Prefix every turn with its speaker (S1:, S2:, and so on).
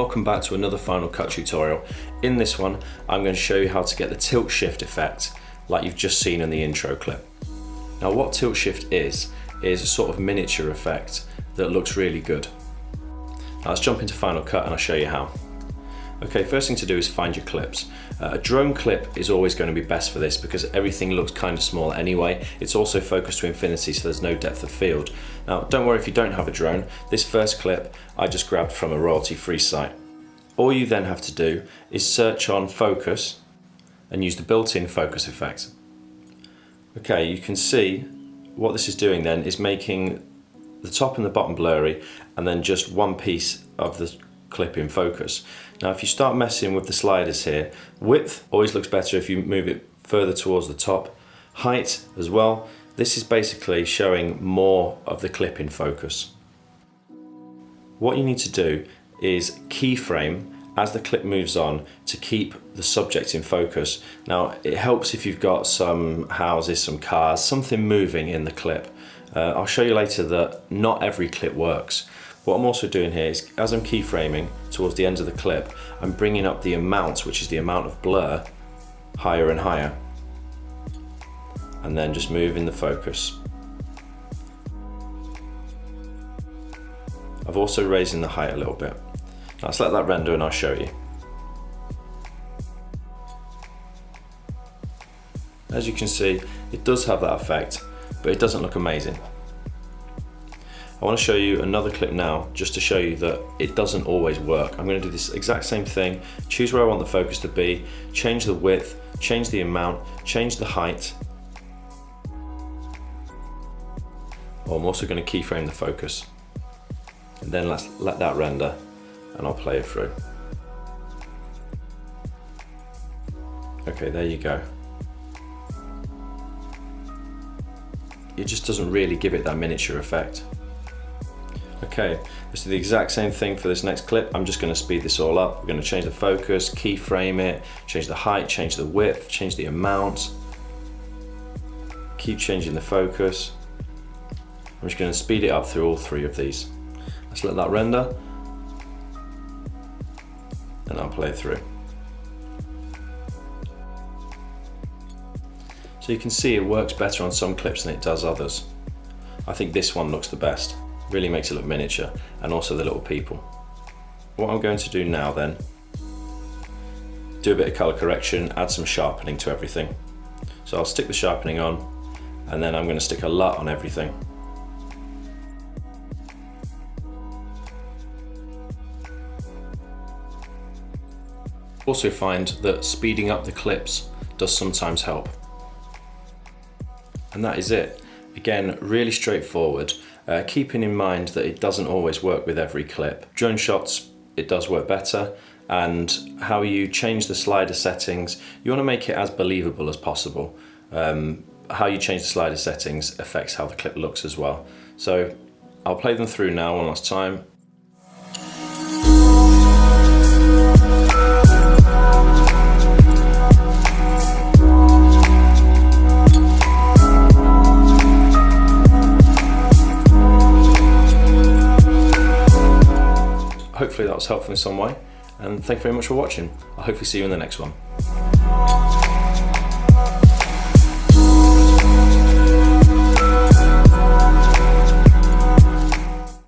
S1: welcome back to another Final Cut tutorial. In this one, I'm going to show you how to get the tilt shift effect like you've just seen in the intro clip. Now what tilt shift is a sort of miniature effect that looks really good. Now let's jump into Final Cut and I'll show you how. Okay, first thing to do is find your clips. A drone clip is always going to be best for this because everything looks kind of small anyway. It's also focused to infinity, so there's no depth of field. Now don't worry if you don't have a drone. This first clip I just grabbed from a royalty-free site. All you then have to do is search on focus and use the built-in focus effect. Okay, you can see what this is doing then is making the top and the bottom blurry and then just one piece of the clip in focus. Now if you start messing with the sliders here, width always looks better if you move it further towards the top. Height as well. This is basically showing more of the clip in focus. What you need to do is keyframe as the clip moves on to keep the subject in focus. Now it helps if you've got some houses, some cars, something moving in the clip. I'll show you later that not every clip works. What I'm also doing here is, as I'm keyframing towards the end of the clip, I'm bringing up the amount, which is the amount of blur, higher and higher. And then just moving the focus. I've also raising the height a little bit. Now let's let that render and I'll show you. As you can see, it does have that effect, but it doesn't look amazing. I want to show you another clip now just to show you that it doesn't always work. I'm going to do this exact same thing, choose where I want the focus to be, change the width, change the amount, change the height. I'm also going to keyframe the focus. And then let's let that render and I'll play it through. Okay, there you go. It just doesn't really give it that miniature effect. Okay, let's do the exact same thing for this next clip. I'm just going to speed this all up. We're going to change the focus, keyframe it, change the height, change the width, change the amount. Keep changing the focus. I'm just going to speed it up through all three of these. Let's let that render. And I'll play it through. So you can see it works better on some clips than it does others. I think this one looks the best. Really makes it look miniature, and also the little people. What I'm going to do now then, do a bit of color correction, add some sharpening to everything. So I'll stick the sharpening on, and then I'm going to stick a LUT on everything. Also find that speeding up the clips does sometimes help. And that is it. Again, really straightforward. Keeping in mind that it doesn't always work with every clip. Drone shots, it does work better, and how you change the slider settings, you want to make it as believable as possible. How you change the slider settings affects how the clip looks as well. So I'll play them through now one last time. Hopefully that was helpful in some way, and thank you very much for watching. I'll hopefully see you in the next one.